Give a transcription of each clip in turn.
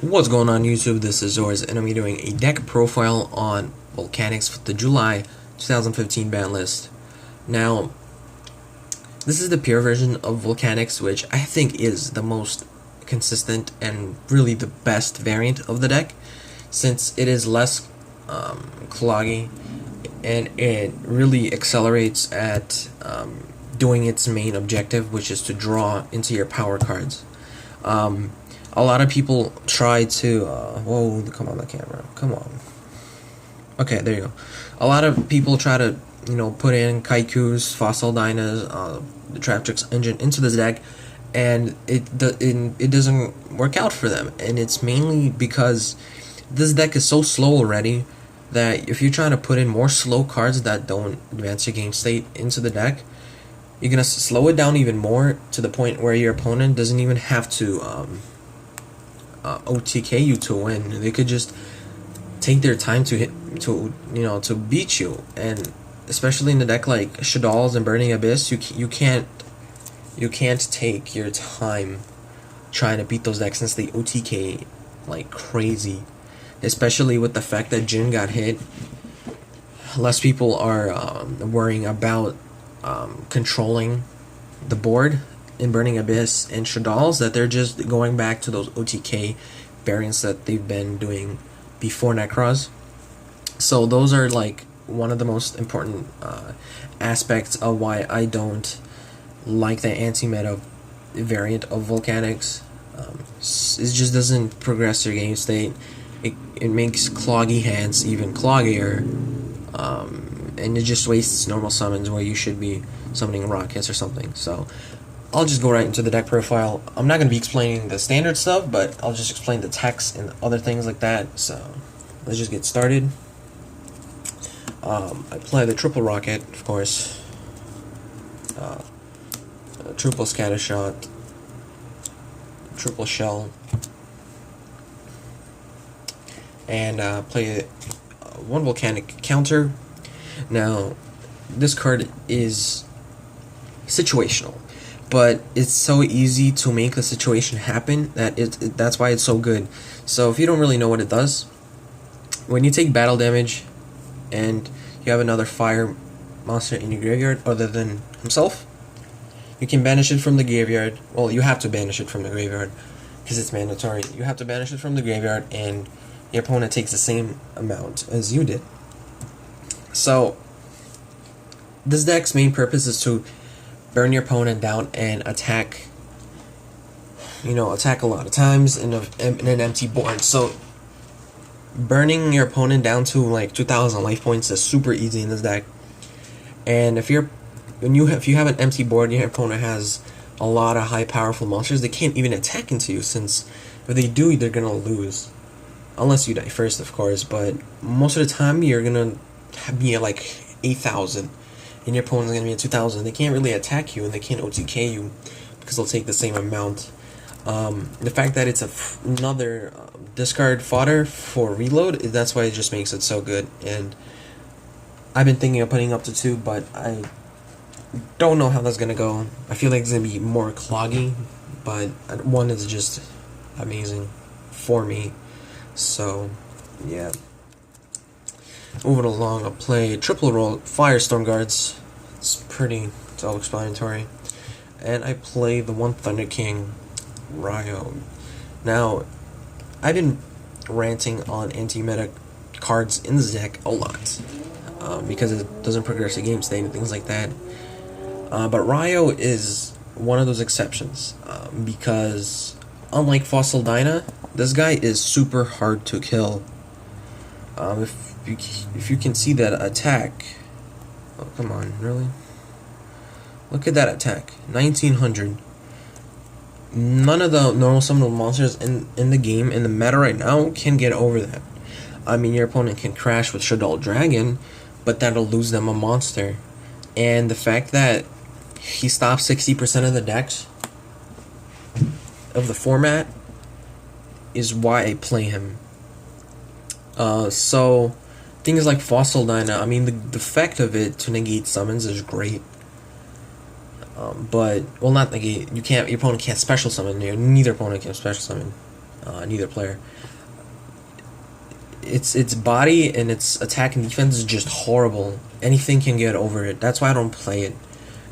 What's going on YouTube? This is Zors, and I'm doing a deck profile on Volcanics for the July 2015 ban list. Now, this is the pure version of Volcanics, which I think is the most consistent and really the best variant of the deck, since it is less cloggy, and it really accelerates at doing its main objective, which is to draw into your power cards. A lot of people try to whoa, come on the camera, come on. Okay, there you go. A lot of people try to, put in Kaiku's, Fossil Dyna's, the Traptrix engine into this deck, and it doesn't work out for them. And it's mainly because this deck is so slow already that if you're trying to put in more slow cards that don't advance your game state into the deck, you're gonna slow it down even more to the point where your opponent doesn't even have to OTK you to win. They could just take their time to beat you. And especially in a deck like Shadal's and Burning Abyss, you can't take your time trying to beat those decks since they OTK like crazy. Especially with the fact that Jin got hit, less people are worrying about controlling the board in Burning Abyss and Shadal's, that they're just going back to those OTK variants that they've been doing before Necros. So those are like one of the most important aspects of why I don't like the anti-meta variant of Volcanics. It just doesn't progress your game state. It makes cloggy hands even cloggier, and it just wastes normal summons where you should be summoning rockets or something. So I'll just go right into the deck profile. I'm not going to be explaining the standard stuff, but I'll just explain the text and other things like that. So let's just get started. I play the triple rocket, of course, triple scatter shot, triple shell, and play one volcanic counter. Now, this card is situational, but it's so easy to make the situation happen that that's why it's so good. So if you don't really know what it does, when you take battle damage and you have another fire monster in your graveyard other than himself, you can banish it from the graveyard. Well, you have to banish it from the graveyard because it's mandatory. You have to banish it from the graveyard, and your opponent takes the same amount as you did. So this deck's main purpose is to burn your opponent down and attack a lot of times in an empty board. So burning your opponent down to like 2,000 life points is super easy in this deck. And if you have an empty board and your opponent has a lot of high powerful monsters, they can't even attack into you, since if they do, they're gonna lose. Unless you die first, of course, but most of the time you're gonna be at like 8,000 and your opponent's gonna be at 2,000. They can't really attack you, and they can't OTK you because they'll take the same amount. The fact that it's another discard fodder for reload, that's why it just makes it so good. And I've been thinking of putting up to 2, but I don't know how that's gonna go. I feel like it's gonna be more cloggy, but 1 is just amazing for me. So yeah, moving along, I'll play triple roll Firestorm Guards. It's pretty self-explanatory. And I play the one Thunder King Ryo. Now, I've been ranting on anti-meta cards in this deck a lot, because it doesn't progress the game state and things like that. But Ryo is one of those exceptions, because unlike Fossil Dyna, this guy is super hard to kill. If you can see that attack, oh come on, really? Look at that attack, 1900. None of the normal summonable monsters in the game, in the meta right now, can get over that. I mean, your opponent can crash with Shadal Dragon, but that'll lose them a monster. And the fact that he stops 60% of the decks of the format is why I play him. So things like Fossil Dyna, I mean, the effect of it to negate summons is great. But, well, not negate, your opponent can't special summon, neither opponent can special summon. neither player. Its body and its attack and defense is just horrible. Anything can get over it. That's why I don't play it.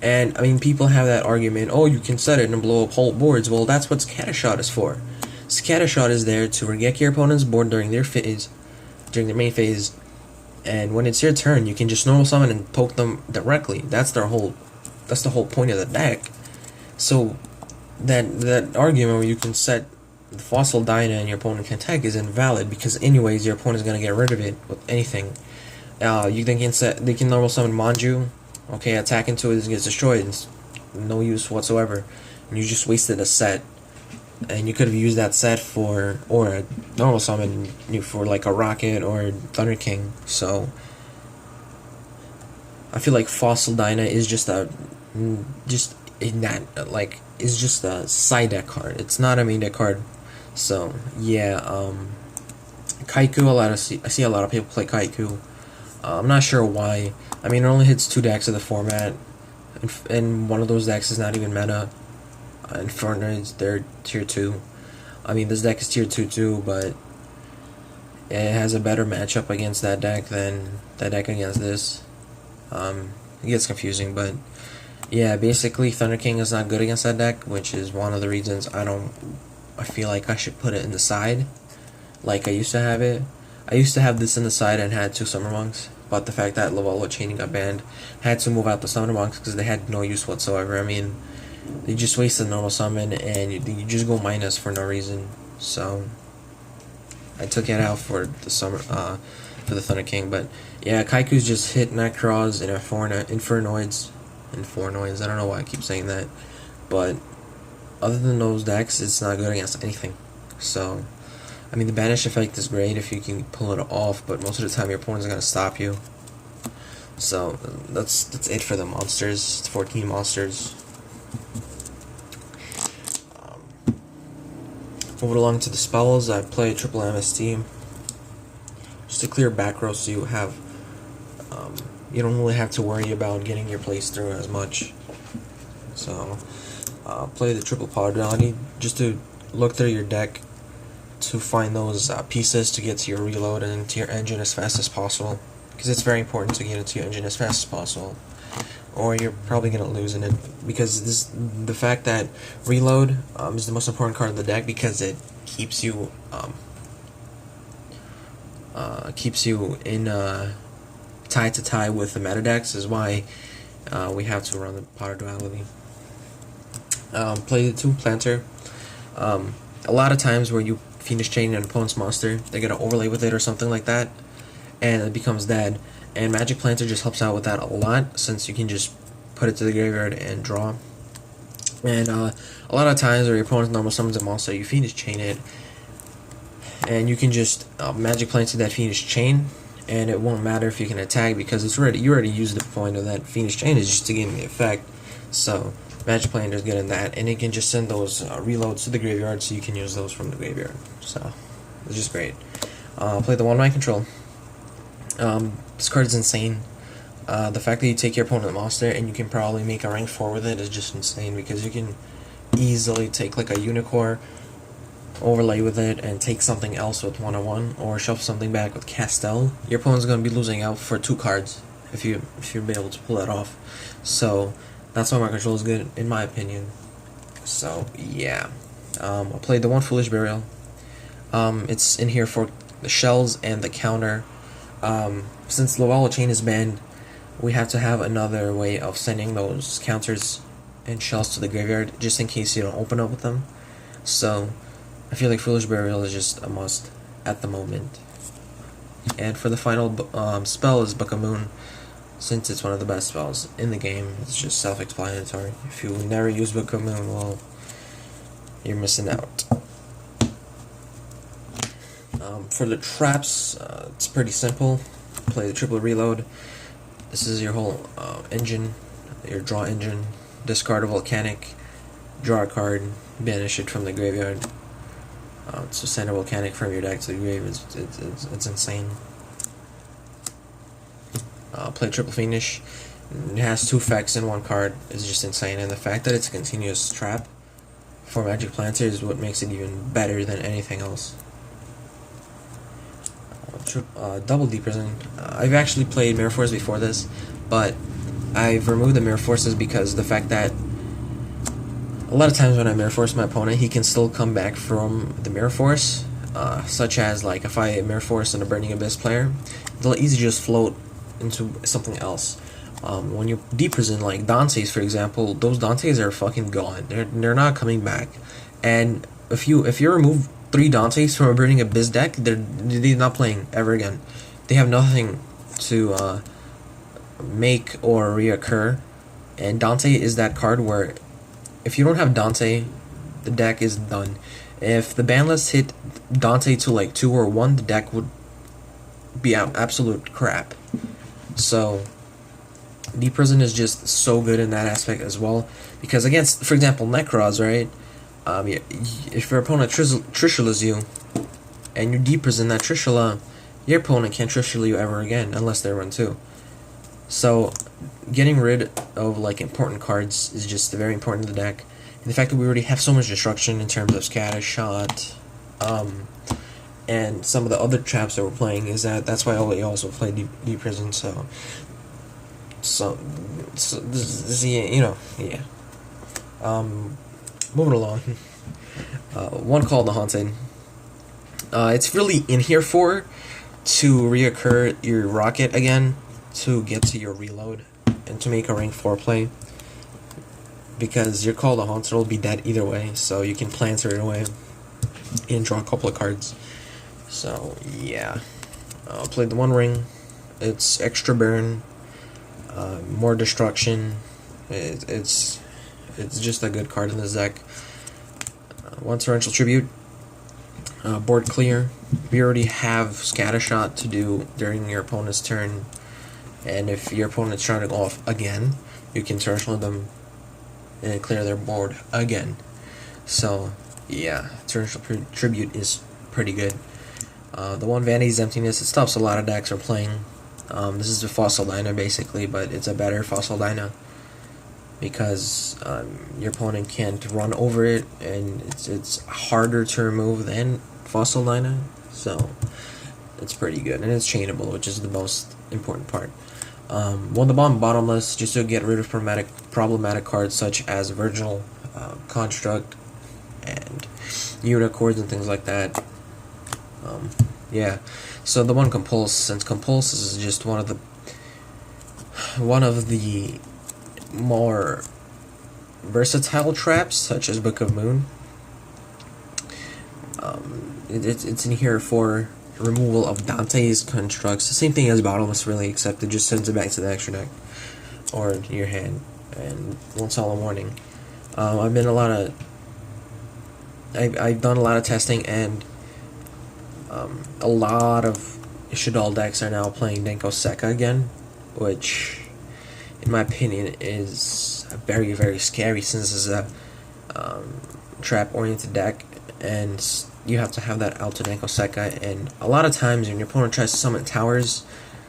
And I mean, people have that argument, oh, you can set it and blow up whole boards. Well, that's what Scattershot is for. Scattershot is there to regek your opponent's board during their main phase, and when it's your turn, you can just normal summon and poke them directly. That's the whole point of the deck. So that argument where you can set the Fossil Dyna and your opponent can attack is invalid, because anyways your opponent is gonna get rid of it with anything. They can normal summon Manju. Okay, attack into it, gets destroyed. It's no use whatsoever. And you just wasted a set. And you could have used that set for, or a normal summon for like a Rocket or Thunder King. So I feel like Fossil Dyna is just a side deck card. It's not a main deck card. So yeah, Kaiku. I see a lot of people play Kaiku. I'm not sure why. I mean, it only hits 2 decks of the format, and one of those decks is not even meta. Infernoids, they're tier 2. I mean, this deck is tier 2 too, but it has a better matchup against that deck than that deck against this. It gets confusing, but yeah, basically Thunder King is not good against that deck, which is one of the reasons I feel like I should put it in the side, like I used to have it. I used to have this in the side and had 2 Summer Monks, but the fact that Lavolo Chaining got banned, had to move out the Summer Monks because they had no use whatsoever. I mean, you just waste a normal summon and you just go minus for no reason. So I took it out for the for the Thunder King. But yeah, Kaiku's just hit Necros and Infernoids. I don't know why I keep saying that, but other than those decks, it's not good against anything. So I mean, the banish effect is great if you can pull it off, but most of the time your opponent's gonna stop you. So that's it for the monsters. It's 14 monsters. Moving along to the spells, I play triple MST just to clear back row, so you have you don't really have to worry about getting your plays through as much. So play the triple Podarity just to look through your deck to find those pieces to get to your reload and into your engine as fast as possible, because it's very important to get into your engine as fast as possible, or you're probably going to lose in it, because the fact that reload is the most important card of the deck, because it keeps you in tie to tie with the meta decks, is why we have to run the Potter Duality. Play the 2 Planter. A lot of times where you Phoenix Chain an opponent's monster, they're gonna overlay with it or something like that, and it becomes dead. And Magic Planter just helps out with that a lot, since you can just put it to the graveyard and draw. And a lot of times where your opponent normal summons a monster, you Phoenix Chain it, and you can just Magic Planter that Phoenix Chain, and it won't matter if you can attack, because you already used the point of that Phoenix Chain is just to gain the effect. So Magic Planter is good in that, and it can just send those reloads to the graveyard, so you can use those from the graveyard. So it's just great. Play the 1-Mind Control. This card is insane. The fact that you take your opponent monster and you can probably make a rank 4 with it is just insane, because you can easily take like a Unicorn, overlay with it, and take something else with 1/1, or shuffle something back with Castel. Your opponent's going to be losing out for 2 cards if you're able to pull that off. So that's why my control is good, in my opinion. So yeah, I'll play the 1 Foolish Burial. It's in here for the shells and the counter. Since Lavolo Chain is banned, we have to have another way of sending those counters and shells to the graveyard, just in case you don't open up with them. So I feel like Foolish Burial is just a must at the moment. And for the final spell is Book of Moon. Since it's one of the best spells in the game, it's just self-explanatory. If you never use Book of Moon, well, you're missing out. For the traps, it's pretty simple. Play the triple reload. This is your whole engine, your draw engine. Discard a Volcanic, draw a card, banish it from the graveyard. So send a Volcanic from your deck to the grave. It's insane. Play triple Fiendish. It has 2 effects in 1 card. It's just insane, and the fact that it's a continuous trap for Magic Planter is what makes it even better than anything else. Double Deep Prison. I've actually played Mirror Force before this, but I've removed the Mirror Forces because the fact that a lot of times when I Mirror Force my opponent, he can still come back from the Mirror Force, such as like if I Mirror Force in a Burning Abyss player, they'll easily just float into something else. When you Deep Prison, like Dante's for example, those Dante's are fucking gone. They're not coming back. And if you remove 3 Dante's from a Burning Abyss deck, they're not playing ever again. They have nothing to make or reoccur. And Dante is that card where if you don't have Dante, the deck is done. If the ban list hit Dante to like 2 or 1, the deck would be absolute crap. So Deep Prison is just so good in that aspect as well, because against, for example, Necros, right? If your opponent Trishulas you, and you Deep Prison that Trishula, your opponent can't Trishula you ever again unless they run 2. So getting rid of like important cards is just very important in the deck. And the fact that we already have so much destruction in terms of Scatter Shot, and some of the other traps that we're playing is that's why we also play Deep Prison. So this, you know, yeah. Moving along. One called the Haunted. It's really in here to reoccur your rocket again, to get to your reload, and to make a rank 4 play. Because your Call the Haunted will be dead either way, so you can Planter it away and draw a couple of cards. So yeah, played the One Ring. It's extra burn, more destruction. It's just a good card in this deck. One Torrential Tribute. Board clear. We already have Scattershot to do during your opponent's turn, and if your opponent's trying to go off again, you can Torrential them and clear their board again. So yeah, Torrential Tribute is pretty good. The one Vanity's Emptiness, it stops a lot of decks from playing. This is a Fossil Dyna basically, but it's a better Fossil Dyna, because your opponent can't run over it, and it's harder to remove than Fossil Dyna, so it's pretty good, and it's chainable, which is the most important part. Won the Bottomless, just to get rid of problematic cards such as Virginal, Construct, and Unicorns and things like that. Yeah, so the one Compulse, since Compulse is just one of the more versatile traps, such as Book of Moon. It's in here for removal of Dante's constructs. The same thing as Bottomless, really, except it just sends it back to the extra deck or your hand, and one Solemn Warning. I've done a lot of testing, and a lot of Shaddoll decks are now playing Denko Sekka again, which, in my opinion, is very, very scary, since it's a trap-oriented deck, and you have to have that out to Denko Sekka. And a lot of times when your opponent tries to summon towers,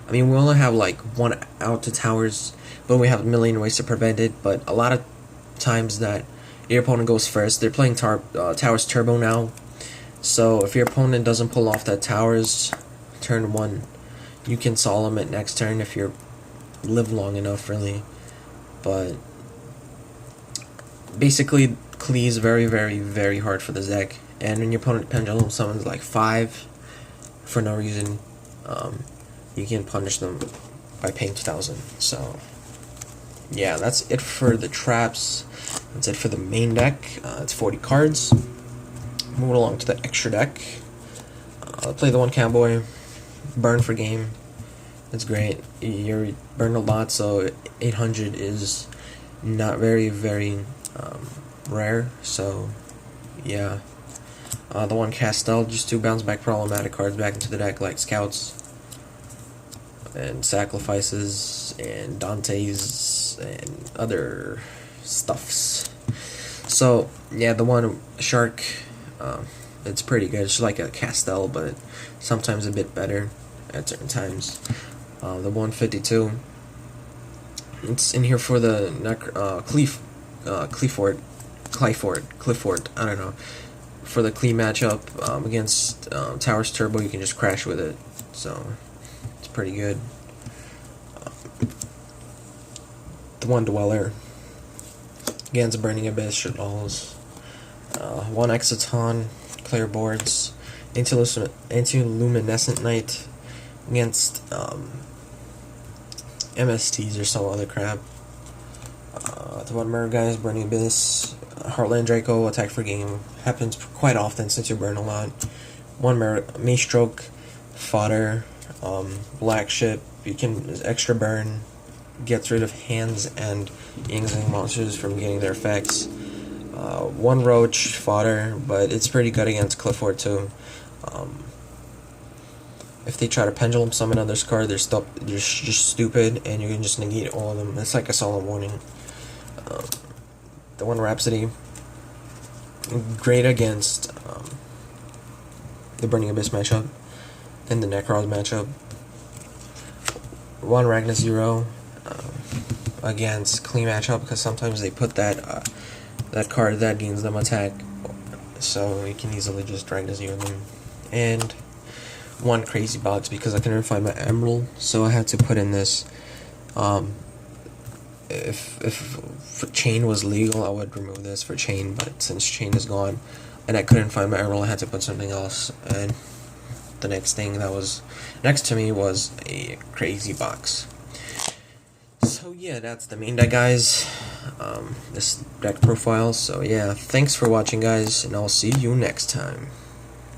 I mean, we only have like 1 out to towers, but we have a million ways to prevent it. But a lot of times that your opponent goes first, they're playing Towers Turbo now. So if your opponent doesn't pull off that Towers turn 1, you can Solemn it next turn if you live long enough, really. But basically, Klee is very, very, very hard for this deck. And when your opponent Pendulum summons like 5 for no reason, you can punish them by paying 2,000. So yeah, that's it for the traps. That's it for the main deck. It's 40 cards. Moving along to the extra deck. Play the one Cowboy. Burn for game. It's great. You're burned a lot, so 800 is not very, very rare. So yeah. The one Castell, just to bounce back problematic cards back into the deck, like Scouts and Sacrifices and Dante's and other stuffs. So yeah, the one Shark, it's pretty good. It's like a Castell, but sometimes a bit better at certain times. The 152, it's in here for the Cleefort. Clifford, I don't know. For the clean matchup against Towers Turbo, you can just crash with it, so it's pretty good. The One Dweller against Burning Abyss, Shadowballs. One Exciton, clear boards. Luminescent Knight against MSTs or some other crap. The One Mirror Guys, Burning Abyss. Heartland Draco, attack for game. Happens quite often since you burn a lot. One Mirror, Maestroke, Fodder, Black Ship. You can extra burn. Gets rid of hands and Yingling monsters from getting their effects. One Roach, Fodder, but it's pretty good against Clifford too. If they try to pendulum summon on this card, they're just stupid, and you can just negate all of them. It's like a solemn warning. The One Rhapsody, great against the Burning Abyss matchup and the Necros matchup. One Ragna Zero against clean matchup, because sometimes they put that card that gains them attack, so you can easily just Ragna Zero them. And one Crazy Box, because I couldn't find my emerald, so I had to put in this. If chain was legal, I would remove this for chain, but since chain is gone and I couldn't find my emerald, I had to put something else. And the next thing that was next to me was a Crazy Box. So yeah, that's the main deck, guys. This deck profile. So yeah, thanks for watching, guys, and I'll see you next time.